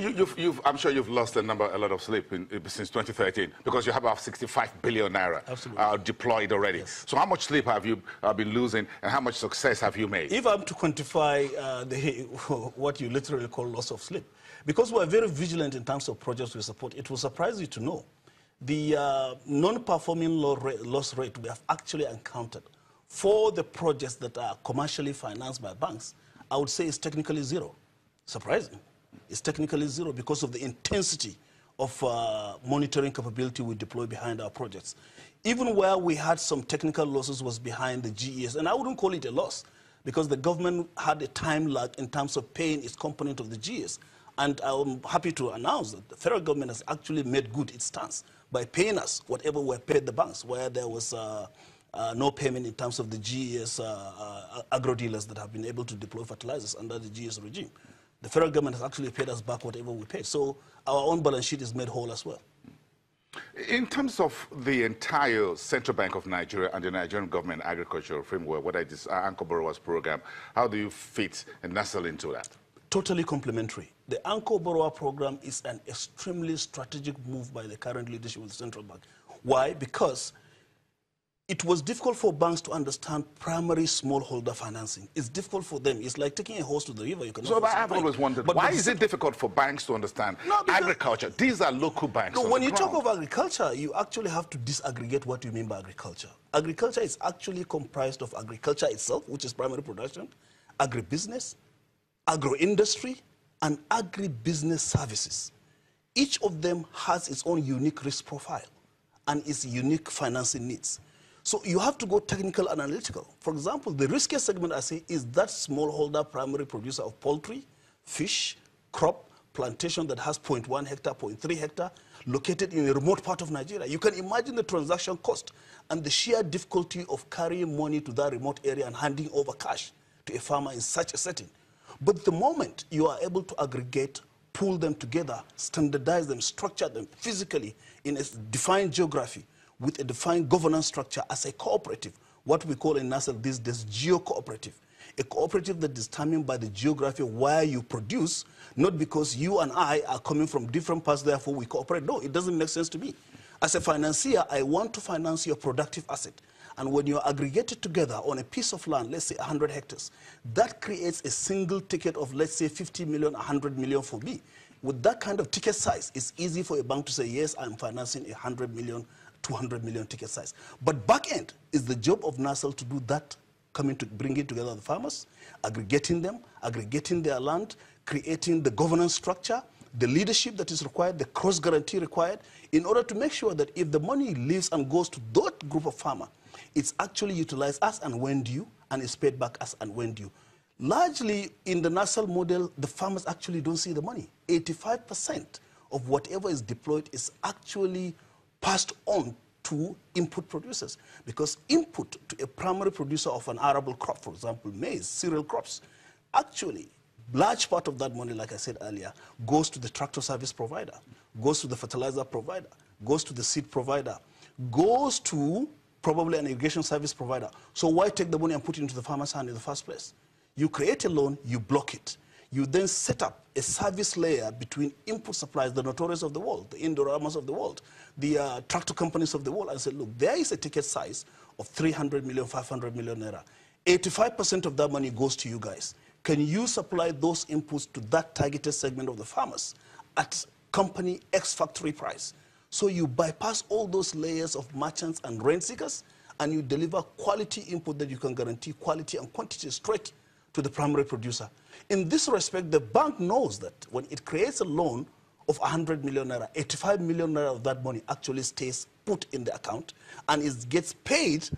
I'm sure you've lost a lot of sleep since 2013 because you have about 65 billion naira deployed already. Yes. So how much sleep have you been losing, and how much success have you made? If I'm to quantify what you literally call loss of sleep, because we're very vigilant in terms of projects we support, it will surprise you to know the non-performing loss rate we have actually encountered for the projects that are commercially financed by banks, I would say is technically zero. Surprising. It's technically zero because of the intensity of monitoring capability we deploy behind our projects. Even where we had some technical losses was behind the GES, and I wouldn't call it a loss because the government had a time lag in terms of paying its component of the GES. And I'm happy to announce that the federal government has actually made good its stance by paying us whatever we paid the banks, where there was no payment in terms of the GES agro dealers that have been able to deploy fertilizers under the GES regime. The federal government has actually paid us back whatever we paid. So our own balance sheet is made whole as well. In terms of the entire Central Bank of Nigeria and the Nigerian government agricultural framework, whether it is Anchor Borrowers Program, how do you fit and nestle into that? Totally complementary. The Anchor Borrower Program is an extremely strategic move by the current leadership of the Central Bank. Why? Because it was difficult for banks to understand primary smallholder financing. It's difficult for them. It's like taking a horse to the river. You cannot. So I've always wondered, why is it difficult for banks to understand agriculture? These are local banks. No, when you talk of agriculture, you actually have to disaggregate what you mean by agriculture. Agriculture is actually comprised of agriculture itself, which is primary production, agribusiness, agro-industry, and agribusiness services. Each of them has its own unique risk profile and its unique financing needs. So you have to go technical and analytical. For example, the riskiest segment I say is that smallholder primary producer of poultry, fish, crop, plantation that has 0.1 hectare, 0.3 hectare, located in a remote part of Nigeria. You can imagine the transaction cost and the sheer difficulty of carrying money to that remote area and handing over cash to a farmer in such a setting. But the moment you are able to aggregate, pull them together, standardize them, structure them physically in a defined geography with a defined governance structure as a cooperative, what we call in NASL these days geo-cooperative, a cooperative that is determined by the geography where you produce, not because you and I are coming from different parts, therefore we cooperate. No, it doesn't make sense to me. As a financier, I want to finance your productive asset. And when you're aggregated together on a piece of land, let's say 100 hectares, that creates a single ticket of, let's say, 50 million, 100 million for me. With that kind of ticket size, it's easy for a bank to say, yes, I'm financing 100 million, 200 million ticket size. But back end is the job of NASL to do that, coming to bringing together the farmers, aggregating them, aggregating their land, creating the governance structure, the leadership that is required, the cross guarantee required, in order to make sure that if the money leaves and goes to that group of farmer, it's actually utilized as and when due, and is paid back as and when due. Largely, in the NASL model, the farmers actually don't see the money. 85% of whatever is deployed is actually passed on to input producers, because input to a primary producer of an arable crop, for example, maize, cereal crops, actually, large part of that money, like I said earlier, goes to the tractor service provider, goes to the fertilizer provider, goes to the seed provider, goes to probably an irrigation service provider. So why take the money and put it into the farmer's hand in the first place? You create a loan, you block it. You then set up a service layer between input suppliers, the notorious of the world, the Indoramas of the world, the tractor companies of the world, and say, look, there is a ticket size of 300 million, 500 million naira. 85% of that money goes to you guys. Can you supply those inputs to that targeted segment of the farmers at company X factory price? So you bypass all those layers of merchants and rent seekers, and you deliver quality input that you can guarantee quality and quantity straight to the primary producer. In this respect, the bank knows that when it creates a loan of 100 million naira, 85 million naira of that money actually stays put in the account, and it gets paid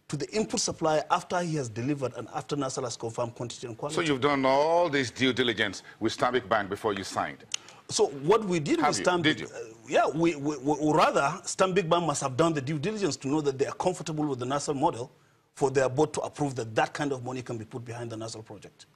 to the input supplier after he has delivered and after NASL has confirmed quantity and quality. So you've done all this due diligence with Stanbic Bank before you signed? So what we did with Stanbic, we rather, Stanbic Bank must have done the due diligence to know that they are comfortable with the NASL model for their board to approve that that kind of money can be put behind the NASL project.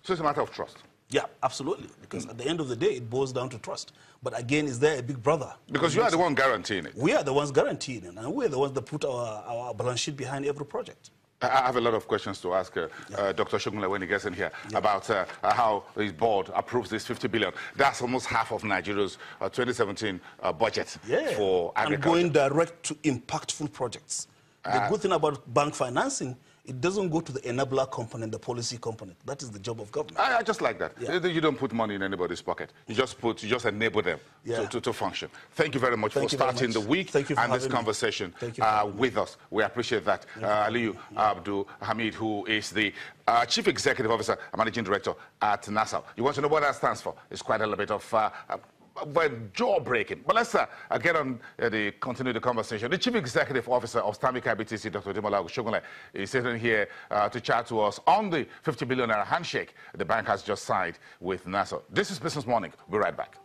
So it's a matter of trust? Yeah, absolutely. Because at the end of the day, it boils down to trust. But again, is there a big brother? Because you are the one guaranteeing it. We are the ones guaranteeing it, and we are the ones that put our balance sheet behind every project. I have a lot of questions to ask Dr. Shogunle when he gets in here about how his board approves this 50 billion. That's almost half of Nigeria's 2017 budget for agriculture. And going direct to impactful projects. The good thing about bank financing, it doesn't go to the enabler component, the policy component. That is the job of government. I just like that. You don't put money in anybody's pocket. You just enable them to function. Thank you very much for starting the week and this conversation with us. We appreciate that. Aliyu Abdul Hamid, who is the Chief Executive Officer and Managing Director at NASA. You want to know what that stands for? It's quite a little bit of jaw-breaking. But let's get on continue the conversation. The Chief Executive Officer of Stanbic IBTC, Dr. Demola Shogunle, is sitting here to chat to us on the 50 billion naira handshake the bank has just signed with NASA. This is Business Morning. We'll be right back.